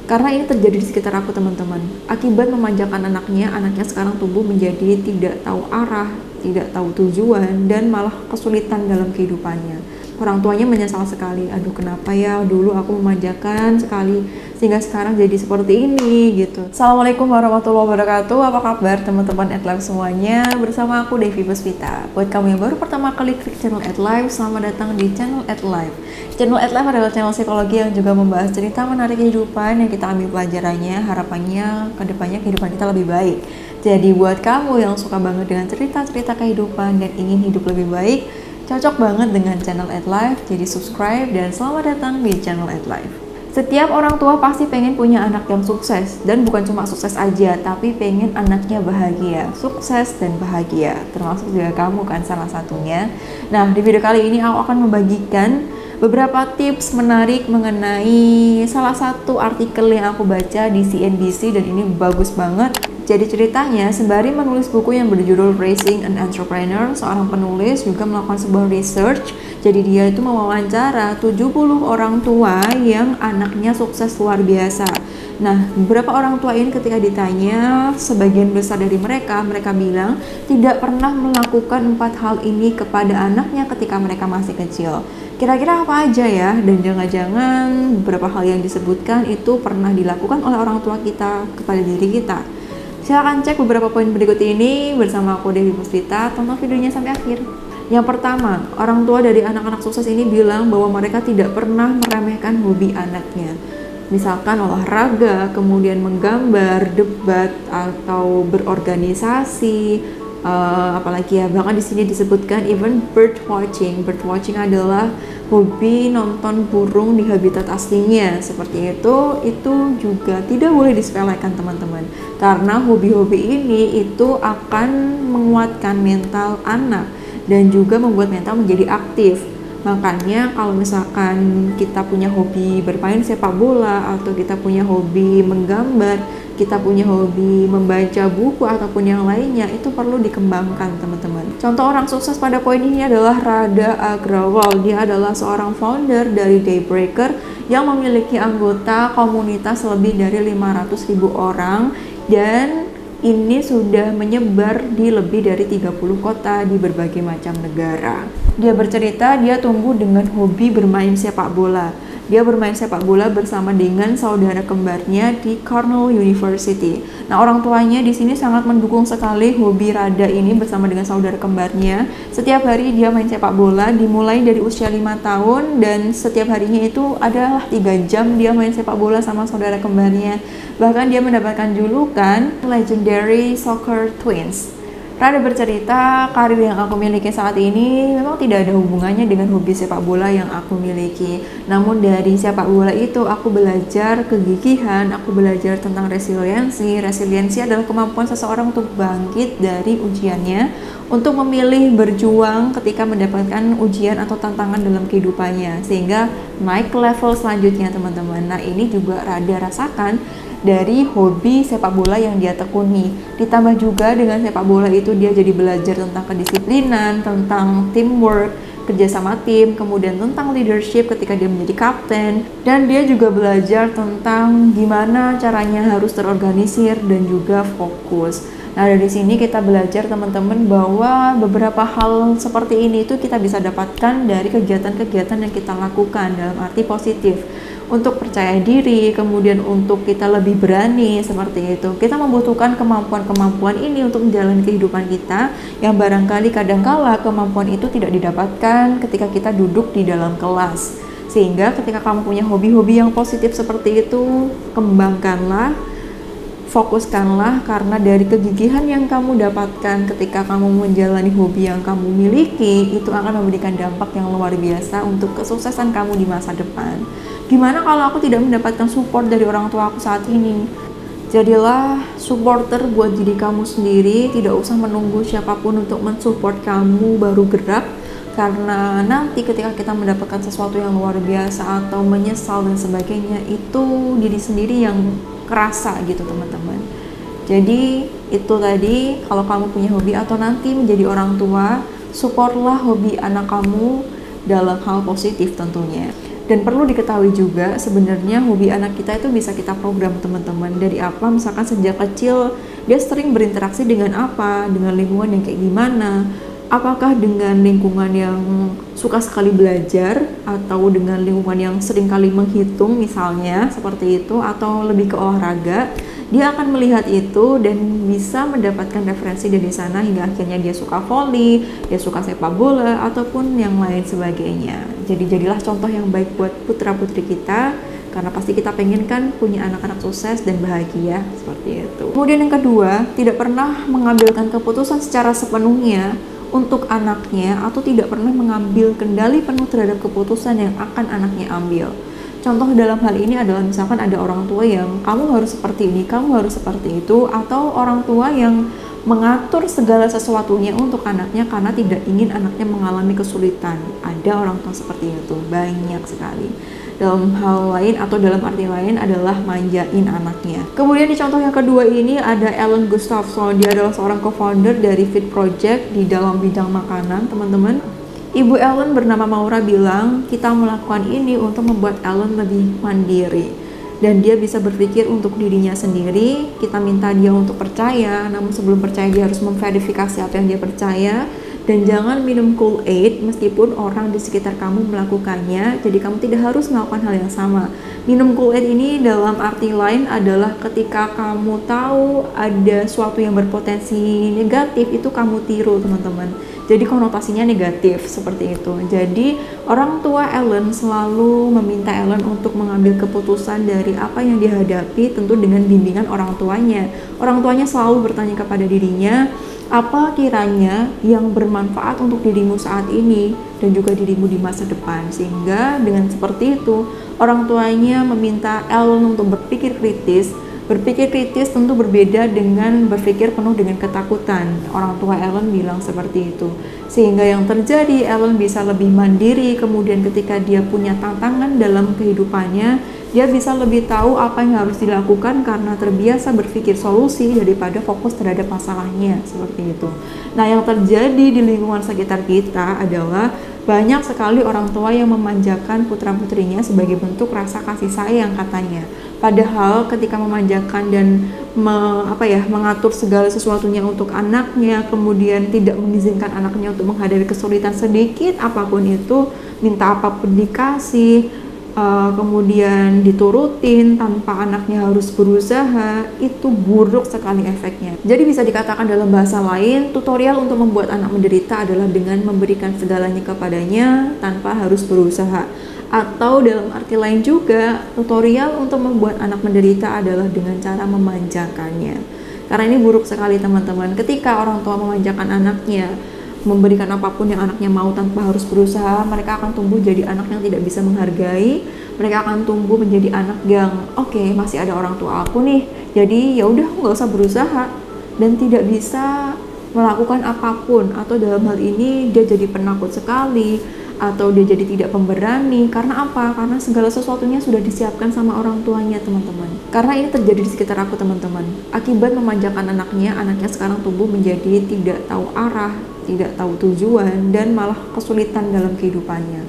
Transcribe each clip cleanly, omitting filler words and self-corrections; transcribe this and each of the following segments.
Karena ini terjadi di sekitar aku teman-teman. Akibat memanjakan anaknya sekarang tumbuh menjadi tidak tahu arah, tidak tahu tujuan, dan malah kesulitan dalam kehidupannya. Orang tuanya menyesal sekali, aduh kenapa ya dulu aku memanjakan sekali sehingga sekarang jadi seperti ini gitu. Assalamualaikum warahmatullahi wabarakatuh, apa kabar teman-teman @live semuanya? Bersama aku Devi Puspita. Buat kamu yang baru pertama kali klik channel @live, selamat datang di channel @live. Channel @live adalah channel psikologi yang juga membahas cerita menarik kehidupan yang kita ambil pelajarannya, harapannya kedepannya kehidupan kita lebih baik. Jadi buat kamu yang suka banget dengan cerita-cerita kehidupan dan ingin hidup lebih baik, cocok banget dengan channel @live, jadi subscribe dan selamat datang di channel @live. Setiap orang tua pasti pengen punya anak yang sukses, dan bukan cuma sukses aja, tapi pengen anaknya bahagia, sukses dan bahagia, termasuk juga kamu kan salah satunya. Nah, di video kali ini aku akan membagikan beberapa tips menarik mengenai salah satu artikel yang aku baca di CNBC dan ini bagus banget. Jadi ceritanya, sembari menulis buku yang berjudul Raising an Entrepreneur, seorang penulis juga melakukan sebuah research. Jadi dia itu mewawancara 70 orang tua yang anaknya sukses luar biasa. Nah, beberapa orang tua ini ketika ditanya, sebagian besar dari mereka bilang tidak pernah melakukan 4 hal ini kepada anaknya ketika mereka masih kecil. Kira-kira apa aja ya? Dan jangan-jangan beberapa hal yang disebutkan itu pernah dilakukan oleh orang tua kita kepada diri kita. Silahkan cek beberapa poin berikut ini bersama aku Devi Puspita, tonton videonya sampai akhir. Yang pertama, orang tua dari anak-anak sukses ini bilang bahwa mereka tidak pernah meremehkan hobi anaknya. Misalkan olahraga, kemudian menggambar, debat, atau berorganisasi, apalagi ya, bahkan di sini disebutkan even bird watching. Bird watching adalah hobi nonton burung di habitat aslinya seperti itu juga tidak boleh disepelekan teman-teman, karena hobi-hobi ini itu akan menguatkan mental anak dan juga membuat mental menjadi aktif. Makanya kalau misalkan kita punya hobi bermain sepak bola, atau kita punya hobi menggambar, kita punya hobi membaca buku ataupun yang lainnya, itu perlu dikembangkan teman-teman. Contoh orang sukses pada poin ini adalah Radha Agrawal. Dia adalah seorang founder dari Daybreaker yang memiliki anggota komunitas lebih dari 500.000 orang, dan ini sudah menyebar di lebih dari 30 kota di berbagai macam negara. Dia bercerita dia tumbuh dengan hobi bermain sepak bola. Dia bermain sepak bola bersama dengan saudara kembarnya di Cornell University. Nah, orang tuanya di sini sangat mendukung sekali hobi Radha ini bersama dengan saudara kembarnya. Setiap hari dia main sepak bola, dimulai dari usia 5 tahun, dan setiap harinya itu adalah 3 jam dia main sepak bola sama saudara kembarnya. Bahkan dia mendapatkan julukan Legendary Soccer Twins. Radha bercerita, karir yang aku miliki saat ini memang tidak ada hubungannya dengan hobi sepak bola yang aku miliki. Namun dari sepak bola itu aku belajar kegigihan, aku belajar tentang resiliensi. Resiliensi adalah kemampuan seseorang untuk bangkit dari ujiannya, untuk memilih berjuang ketika mendapatkan ujian atau tantangan dalam kehidupannya, sehingga naik ke level selanjutnya teman-teman. Nah, ini juga Radha rasakan dari hobi sepak bola yang dia tekuni. Ditambah juga dengan sepak bola itu dia jadi belajar tentang kedisiplinan, tentang teamwork, kerja sama tim, kemudian tentang leadership ketika dia menjadi kapten, dan dia juga belajar tentang gimana caranya harus terorganisir dan juga fokus. Nah, dari sini kita belajar teman-teman bahwa beberapa hal seperti ini itu kita bisa dapatkan dari kegiatan-kegiatan yang kita lakukan dalam arti positif. Untuk percaya diri, kemudian untuk kita lebih berani, seperti itu. Kita membutuhkan kemampuan-kemampuan ini untuk menjalani kehidupan kita, yang barangkali kadangkala kemampuan itu tidak didapatkan ketika kita duduk di dalam kelas. Sehingga ketika kamu punya hobi-hobi yang positif seperti itu, kembangkanlah, fokuskanlah, karena dari kegigihan yang kamu dapatkan ketika kamu menjalani hobi yang kamu miliki, itu akan memberikan dampak yang luar biasa untuk kesuksesan kamu di masa depan. Gimana kalau aku tidak mendapatkan support dari orang tua aku saat ini? Jadilah supporter buat diri kamu sendiri, tidak usah menunggu siapapun untuk mensupport kamu baru gerak, karena nanti ketika kita mendapatkan sesuatu yang luar biasa atau menyesal dan sebagainya, itu diri sendiri yang kerasa gitu teman-teman. Jadi itu tadi, kalau kamu punya hobi atau nanti menjadi orang tua, supportlah hobi anak kamu dalam hal positif tentunya. Dan perlu diketahui juga sebenarnya hobi anak kita itu bisa kita program teman-teman. Dari apa? Misalkan sejak kecil dia sering berinteraksi dengan apa? Dengan lingkungan yang kayak gimana? Apakah dengan lingkungan yang suka sekali belajar atau dengan lingkungan yang sering kali menghitung misalnya seperti itu, atau lebih ke olahraga, dia akan melihat itu dan bisa mendapatkan referensi dari sana hingga akhirnya dia suka voli, dia suka sepak bola ataupun yang lain sebagainya. Jadi jadilah contoh yang baik buat putra-putri kita, karena pasti kita pengen kan punya anak-anak sukses dan bahagia seperti itu. Kemudian yang kedua, tidak pernah mengambilkan keputusan secara sepenuhnya untuk anaknya atau tidak pernah mengambil kendali penuh terhadap keputusan yang akan anaknya ambil. Contoh dalam hal ini adalah misalkan ada orang tua yang kamu harus seperti ini, kamu harus seperti itu, atau orang tua yang mengatur segala sesuatunya untuk anaknya karena tidak ingin anaknya mengalami kesulitan. Ada orang tua seperti itu, banyak sekali. Dalam hal lain atau dalam arti lain adalah manjain anaknya. Kemudian di contoh yang kedua ini ada Ellen Gustafson. Dia adalah seorang co-founder dari Fit Project di dalam bidang makanan, teman-teman. Ibu Ellen bernama Maura bilang, kita melakukan ini untuk membuat Ellen lebih mandiri. Dan dia bisa berpikir untuk dirinya sendiri. Kita minta dia untuk percaya, namun sebelum percaya dia harus memverifikasi apa yang dia percaya. Dan jangan minum Kool-Aid meskipun orang di sekitar kamu melakukannya, jadi kamu tidak harus melakukan hal yang sama. Minum Kool-Aid ini dalam arti lain adalah ketika kamu tahu ada sesuatu yang berpotensi negatif, itu kamu tiru, teman-teman. Jadi konotasinya negatif seperti itu. Jadi orang tua Ellen selalu meminta Ellen untuk mengambil keputusan dari apa yang dihadapi, tentu dengan bimbingan orang tuanya. Orang tuanya selalu bertanya kepada dirinya, apa kiranya yang bermanfaat untuk dirimu saat ini dan juga dirimu di masa depan. Sehingga dengan seperti itu orang tuanya meminta Ellen untuk berpikir kritis. Berpikir kritis tentu berbeda dengan berpikir penuh dengan ketakutan. Orang tua Ellen bilang seperti itu. Sehingga yang terjadi, Ellen bisa lebih mandiri. Kemudian ketika dia punya tantangan dalam kehidupannya, dia bisa lebih tahu apa yang harus dilakukan karena terbiasa berpikir solusi daripada fokus terhadap masalahnya, seperti itu. Nah, yang terjadi di lingkungan sekitar kita adalah banyak sekali orang tua yang memanjakan putra-putrinya sebagai bentuk rasa kasih sayang katanya. Padahal ketika memanjakan dan mengatur segala sesuatunya untuk anaknya, kemudian tidak mengizinkan anaknya untuk menghadapi kesulitan sedikit apapun itu, minta apapun dikasih, kemudian diturutin tanpa anaknya harus berusaha, itu buruk sekali efeknya. Jadi bisa dikatakan dalam bahasa lain, tutorial untuk membuat anak menderita adalah dengan memberikan segalanya kepadanya tanpa harus berusaha. Atau dalam arti lain juga, tutorial untuk membuat anak menderita adalah dengan cara memanjakannya. Karena ini buruk sekali, teman-teman. Ketika orang tua memanjakan anaknya, memberikan apapun yang anaknya mau tanpa harus berusaha, mereka akan tumbuh jadi anak yang tidak bisa menghargai. Mereka akan tumbuh menjadi anak yang masih ada orang tua aku nih, jadi ya udah aku nggak usah berusaha, dan tidak bisa melakukan apapun. Atau dalam hal ini dia jadi penakut sekali, atau dia jadi tidak pemberani. Karena apa? Karena segala sesuatunya sudah disiapkan sama orang tuanya, teman-teman. Karena ini terjadi di sekitar aku, teman-teman. Akibat memanjakan anaknya sekarang tumbuh menjadi tidak tahu arah, tidak tahu tujuan, dan malah kesulitan dalam kehidupannya.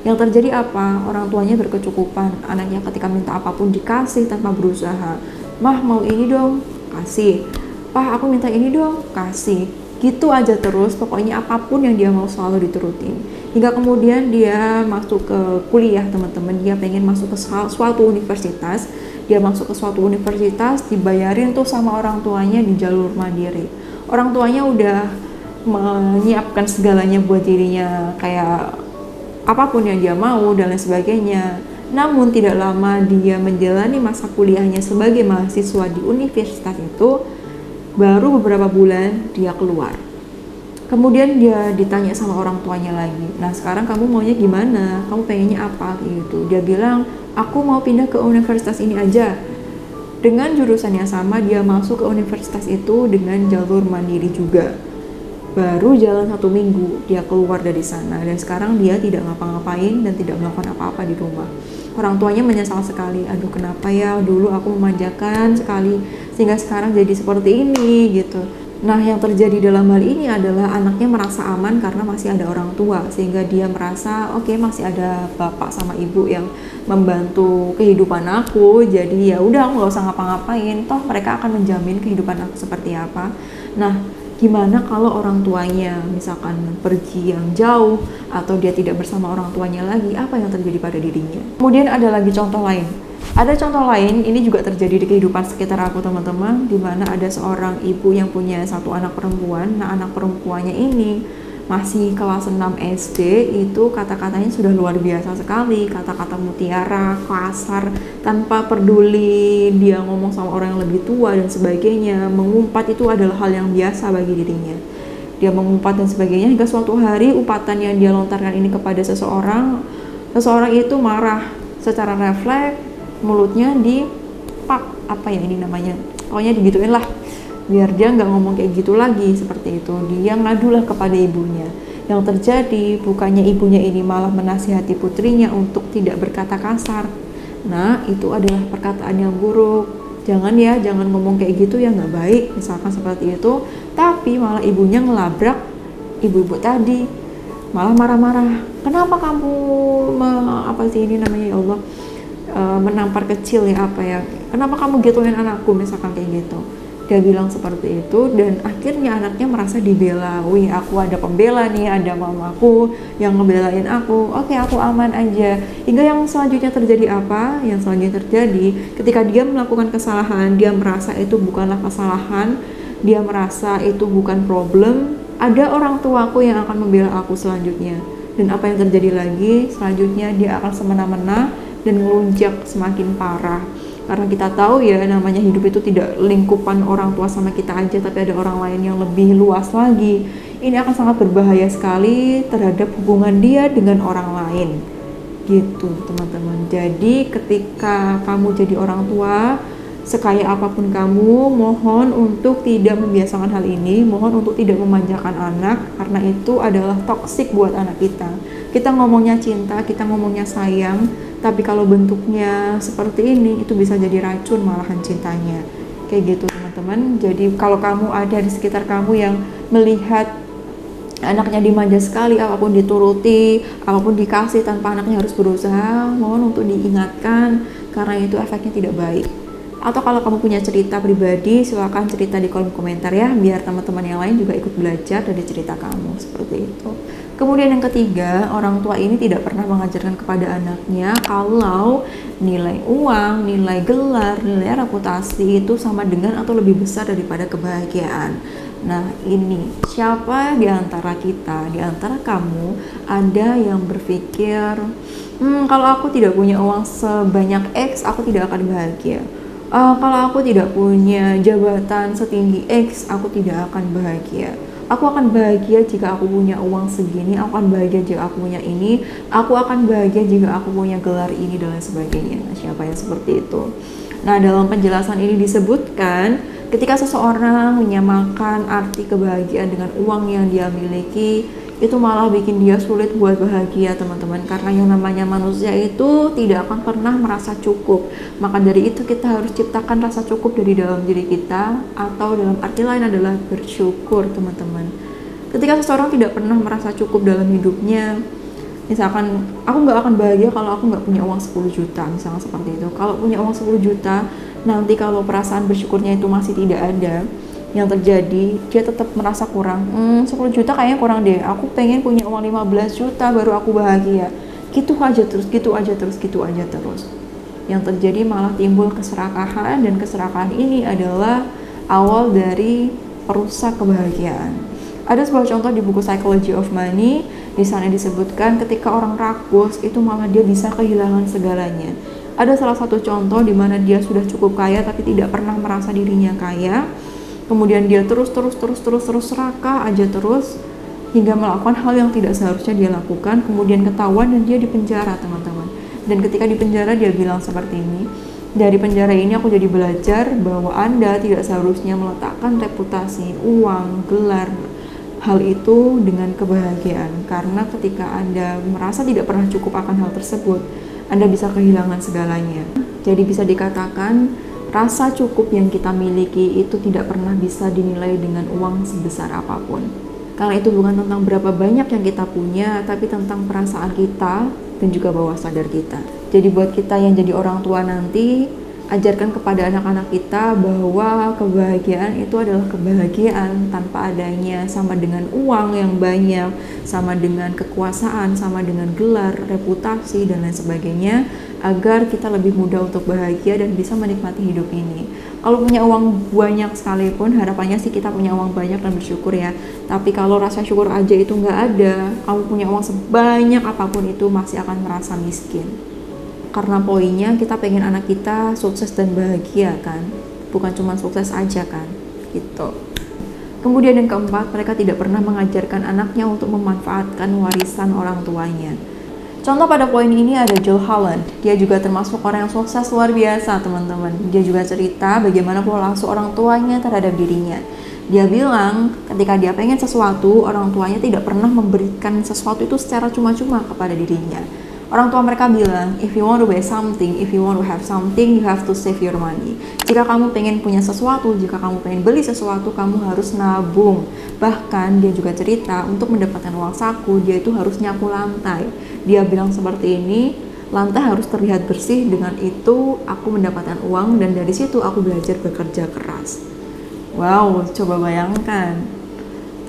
Yang terjadi apa? Orang tuanya berkecukupan. Anaknya ketika minta apapun dikasih tanpa berusaha. Mah, mau ini dong? Kasih. Pak, aku minta ini dong? Kasih. Gitu aja terus, pokoknya apapun yang dia mau selalu diturutin. Hingga kemudian dia masuk ke kuliah, teman-teman. Dia pengen masuk ke suatu universitas. Dia masuk ke suatu universitas, dibayarin tuh sama orang tuanya di jalur mandiri. Orang tuanya udah menyiapkan segalanya buat dirinya, kayak apapun yang dia mau dan lain sebagainya. Namun tidak lama dia menjalani masa kuliahnya sebagai mahasiswa di universitas itu, baru beberapa bulan dia keluar. Kemudian dia ditanya sama orang tuanya lagi, nah sekarang kamu maunya gimana? Kamu pengennya apa? Gitu. Dia bilang, aku mau pindah ke universitas ini aja. Dengan jurusan yang sama, dia masuk ke universitas itu dengan jalur mandiri juga. Baru jalan 1 minggu dia keluar dari sana, dan sekarang dia tidak ngapa-ngapain dan tidak melakukan apa-apa di rumah. Orang tuanya menyesal sekali, aduh kenapa ya dulu aku memanjakan sekali sehingga sekarang jadi seperti ini gitu. Nah, yang terjadi dalam hal ini adalah anaknya merasa aman karena masih ada orang tua, sehingga dia merasa oke, masih ada bapak sama ibu yang membantu kehidupan aku, jadi ya udah aku nggak usah ngapa-ngapain, toh mereka akan menjamin kehidupan aku seperti apa. Nah, gimana kalau orang tuanya misalkan pergi yang jauh atau dia tidak bersama orang tuanya lagi, apa yang terjadi pada dirinya? Kemudian ada lagi contoh lain. Ada contoh lain, ini juga terjadi di kehidupan sekitar aku teman-teman, di mana ada seorang ibu yang punya satu anak perempuan. Nah, anak perempuannya ini masih kelas 6 SD, itu kata-katanya sudah luar biasa sekali, kata-kata mutiara, kasar, tanpa peduli dia ngomong sama orang yang lebih tua dan sebagainya. Mengumpat itu adalah hal yang biasa bagi dirinya. Dia mengumpat dan sebagainya, hingga suatu hari upatan yang dia lontarkan ini kepada seseorang itu marah secara refleks, mulutnya dipak, apa ya ini namanya, pokoknya digituin lah biar dia nggak ngomong kayak gitu lagi. Seperti itu, dia ngadulah kepada ibunya. Yang terjadi bukannya ibunya ini malah menasihati putrinya untuk tidak berkata kasar. Nah, itu adalah perkataan yang buruk. Jangan ngomong kayak gitu ya, nggak baik, misalkan seperti itu. Tapi malah ibunya ngelabrak ibu-ibu tadi, malah marah-marah. Kenapa kamu apa sih ini namanya, ya Allah, menampar kecil ya, apa ya, kenapa kamu gituin anakku, misalkan kayak gitu. Dia bilang seperti itu, dan akhirnya anaknya merasa dibela. Wih, aku ada pembela nih, ada mamaku yang ngebelain aku, oke, aku aman aja. Hingga yang selanjutnya terjadi apa? Yang selanjutnya terjadi ketika dia melakukan kesalahan, dia merasa itu bukanlah kesalahan, dia merasa itu bukan problem, ada orang tuaku yang akan membela aku selanjutnya. Dan apa yang terjadi lagi? Selanjutnya dia akan semena-mena dan melunjak semakin parah. Karena kita tahu ya, namanya hidup itu tidak lingkupan orang tua sama kita aja, tapi ada orang lain yang lebih luas lagi. Ini akan sangat berbahaya sekali terhadap hubungan dia dengan orang lain. Gitu teman-teman. Jadi ketika kamu jadi orang tua, sekaya apapun kamu, mohon untuk tidak membiasakan hal ini, mohon untuk tidak memanjakan anak, karena itu adalah toksik buat anak kita. Kita ngomongnya cinta, kita ngomongnya sayang, tapi kalau bentuknya seperti ini, itu bisa jadi racun malahan cintanya. Kayak gitu teman-teman. Jadi kalau kamu ada di sekitar kamu yang melihat anaknya dimanja sekali, apapun dituruti, apapun dikasih tanpa anaknya harus berusaha, mohon untuk diingatkan, karena itu efeknya tidak baik. Atau kalau kamu punya cerita pribadi, silakan cerita di kolom komentar ya, biar teman-teman yang lain juga ikut belajar dari cerita kamu, seperti itu. Kemudian yang ketiga, orang tua ini tidak pernah mengajarkan kepada anaknya kalau nilai uang, nilai gelar, nilai reputasi itu sama dengan atau lebih besar daripada kebahagiaan. Nah, ini siapa di antara kita, di antara kamu, ada yang berpikir, kalau aku tidak punya uang sebanyak X, aku tidak akan bahagia. Kalau aku tidak punya jabatan setinggi X, aku tidak akan bahagia. Aku akan bahagia jika aku punya uang segini, aku akan bahagia jika aku punya ini, aku akan bahagia jika aku punya gelar ini, dan lain sebagainya. Nah, siapa yang seperti itu? Nah, dalam penjelasan ini disebutkan, ketika seseorang menyamakan arti kebahagiaan dengan uang yang dia miliki, itu malah bikin dia sulit buat bahagia teman-teman, karena yang namanya manusia itu tidak akan pernah merasa cukup. Maka dari itu kita harus ciptakan rasa cukup dari dalam diri kita, atau dalam arti lain adalah bersyukur teman-teman. Ketika seseorang tidak pernah merasa cukup dalam hidupnya, misalkan aku nggak akan bahagia kalau aku nggak punya uang 10 juta, misalnya seperti itu. Kalau punya uang 10 juta, nanti kalau perasaan bersyukurnya itu masih tidak ada, yang terjadi dia tetap merasa kurang. 10 juta kayaknya kurang deh, aku pengen punya uang 15 juta baru aku bahagia. Gitu aja terus. Yang terjadi malah timbul keserakahan, dan keserakahan ini adalah awal dari perusak kebahagiaan. Ada sebuah contoh di buku Psychology of Money. Di sana disebutkan ketika orang rakus itu malah dia bisa kehilangan segalanya. Ada salah satu contoh di mana dia sudah cukup kaya tapi tidak pernah merasa dirinya kaya. Kemudian dia terus serakah aja terus, hingga melakukan hal yang tidak seharusnya dia lakukan. Kemudian ketahuan dan dia dipenjara teman-teman. Dan ketika dipenjara dia bilang seperti ini, dari penjara ini aku jadi belajar bahwa Anda tidak seharusnya meletakkan reputasi, uang, gelar, hal itu dengan kebahagiaan. Karena ketika Anda merasa tidak pernah cukup akan hal tersebut, Anda bisa kehilangan segalanya. Jadi bisa dikatakan Rasa cukup yang kita miliki itu tidak pernah bisa dinilai dengan uang sebesar apapun. Karena itu bukan tentang berapa banyak yang kita punya, tapi tentang perasaan kita dan juga bawah sadar kita. Jadi buat kita yang jadi orang tua nanti, ajarkan kepada anak-anak kita bahwa kebahagiaan itu adalah kebahagiaan tanpa adanya sama dengan uang yang banyak, sama dengan kekuasaan, sama dengan gelar, reputasi, dan lain sebagainya, agar kita lebih mudah untuk bahagia dan bisa menikmati hidup ini. Kalau punya uang banyak sekalipun, harapannya sih kita punya uang banyak dan bersyukur ya. Tapi kalau rasa syukur aja itu nggak ada, kamu punya uang sebanyak apapun itu masih akan merasa miskin. Karena poinnya kita pengen anak kita sukses dan bahagia kan, bukan cuma sukses aja kan, gitu. Kemudian yang keempat, mereka tidak pernah mengajarkan anaknya untuk memanfaatkan warisan orang tuanya. Contoh pada poin ini ada Joe Holland. Dia juga termasuk orang yang sukses luar biasa, teman-teman. Dia juga cerita bagaimana pola asuh orang tuanya terhadap dirinya. Dia bilang ketika dia pengen sesuatu, orang tuanya tidak pernah memberikan sesuatu itu secara cuma-cuma kepada dirinya. Orang tua mereka bilang, if you want to buy something, if you want to have something, you have to save your money. Jika kamu pengen punya sesuatu, jika kamu pengen beli sesuatu, kamu harus nabung. Bahkan dia juga cerita, untuk mendapatkan uang saku, dia itu harus nyapu lantai. Dia bilang seperti ini, lantai harus terlihat bersih, dengan itu aku mendapatkan uang dan dari situ aku belajar bekerja keras. Wow, coba bayangkan.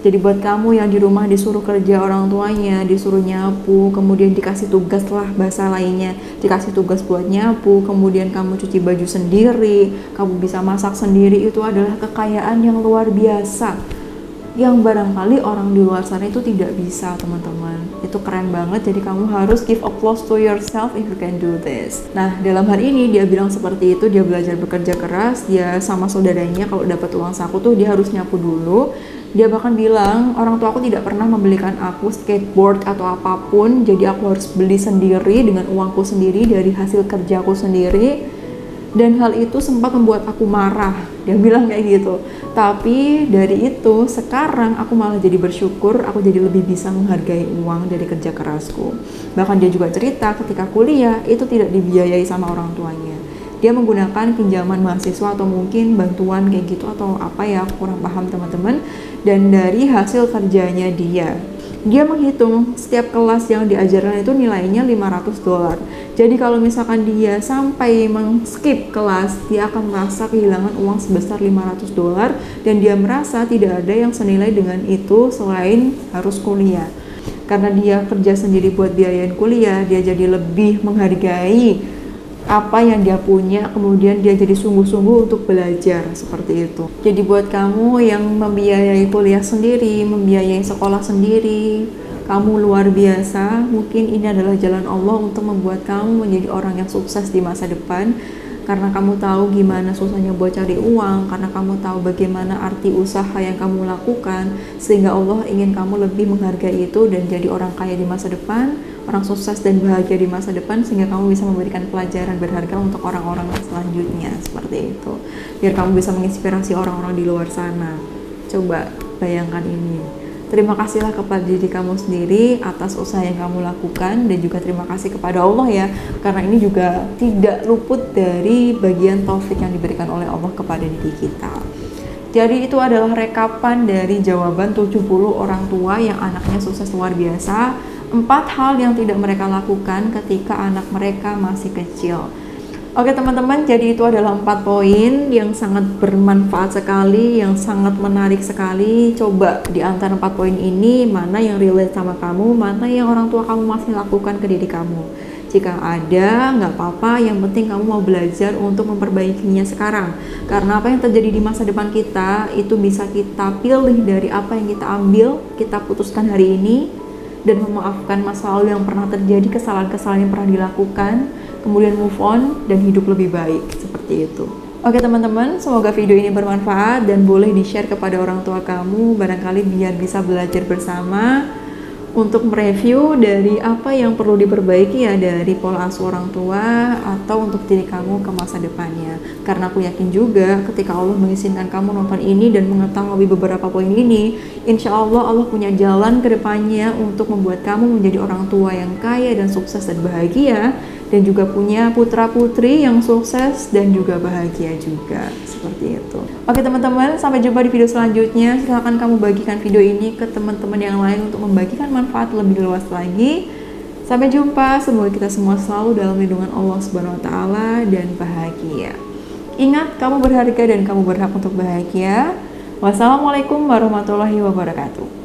Jadi buat kamu yang di rumah disuruh kerja orang tuanya, disuruh nyapu, kemudian dikasih tugas lah bahasa lainnya, dikasih tugas buat nyapu, kemudian kamu cuci baju sendiri, kamu bisa masak sendiri, itu adalah kekayaan yang luar biasa. Yang barangkali orang di luar sana itu tidak bisa, teman-teman. Itu keren banget, jadi kamu harus give applause to yourself if you can do this. Nah, dalam hari ini dia bilang seperti itu, dia belajar bekerja keras, dia sama saudaranya kalau dapat uang saku tuh dia harus nyapu dulu. Dia bahkan bilang, orang tua aku tidak pernah membelikan aku skateboard atau apapun, jadi aku harus beli sendiri dengan uangku sendiri dari hasil kerjaku sendiri. Dan hal itu sempat membuat aku marah. Dia bilang kayak gitu. Tapi dari itu, sekarang aku malah jadi bersyukur, aku jadi lebih bisa menghargai uang dari kerja kerasku. Bahkan dia juga cerita ketika kuliah, itu tidak dibiayai sama orang tuanya. Dia menggunakan pinjaman mahasiswa atau mungkin bantuan kayak gitu atau apa ya, aku kurang paham teman-teman. Dan dari hasil kerjanya dia menghitung setiap kelas yang diajarkan itu nilainya $500. Jadi kalau misalkan dia sampai skip kelas, dia akan merasa kehilangan uang sebesar $500 dan dia merasa tidak ada yang senilai dengan itu selain harus kuliah. Karena dia kerja sendiri buat biayain kuliah, dia jadi lebih menghargai apa yang dia punya, kemudian dia jadi sungguh-sungguh untuk belajar seperti itu. Jadi buat kamu yang membiayai kuliah sendiri, membiayai sekolah sendiri, kamu luar biasa. Mungkin ini adalah jalan Allah untuk membuat kamu menjadi orang yang sukses di masa depan, karena kamu tahu gimana susahnya buat cari uang, karena kamu tahu bagaimana arti usaha yang kamu lakukan, sehingga Allah ingin kamu lebih menghargai itu dan jadi orang kaya di masa depan, orang sukses dan bahagia di masa depan, sehingga kamu bisa memberikan pelajaran berharga untuk orang-orang selanjutnya, seperti itu. Biar kamu bisa menginspirasi orang-orang di luar sana. Coba bayangkan ini. Terima kasihlah kepada diri kamu sendiri atas usaha yang kamu lakukan, dan juga terima kasih kepada Allah ya, karena ini juga tidak luput dari bagian taufik yang diberikan oleh Allah kepada diri kita. Jadi itu adalah rekapan dari jawaban 70 orang tua yang anaknya sukses luar biasa. 4 hal yang tidak mereka lakukan ketika anak mereka masih kecil. Oke teman-teman, jadi itu adalah 4 poin yang sangat bermanfaat sekali, yang sangat menarik sekali. Coba di antara 4 poin ini, mana yang relate sama kamu, mana yang orang tua kamu masih lakukan ke diri kamu. Jika ada, nggak apa-apa, yang penting kamu mau belajar untuk memperbaikinya sekarang. Karena apa yang terjadi di masa depan kita, itu bisa kita pilih dari apa yang kita ambil, kita putuskan hari ini, dan memaafkan masa lalu yang pernah terjadi, kesalahan-kesalahan yang pernah dilakukan, kemudian move on dan hidup lebih baik, seperti itu. Oke teman-teman, semoga video ini bermanfaat dan boleh di-share kepada orang tua kamu, barangkali biar bisa belajar bersama untuk mereview dari apa yang perlu diperbaiki ya dari pola asuh orang tua atau untuk diri kamu ke masa depannya. Karena aku yakin juga ketika Allah mengizinkan kamu nonton ini dan mengetahui beberapa poin ini, insya Allah Allah punya jalan ke depannya untuk membuat kamu menjadi orang tua yang kaya dan sukses dan bahagia, dan juga punya putra-putri yang sukses dan juga bahagia juga. Seperti itu. Oke teman-teman, sampai jumpa di video selanjutnya. Silahkan kamu bagikan video ini ke teman-teman yang lain untuk membagikan manfaat lebih luas lagi. Sampai jumpa, semoga kita semua selalu dalam lindungan Allah Subhanahu wa Ta'ala dan bahagia. Ingat, kamu berharga dan kamu berhak untuk bahagia. Wassalamualaikum warahmatullahi wabarakatuh.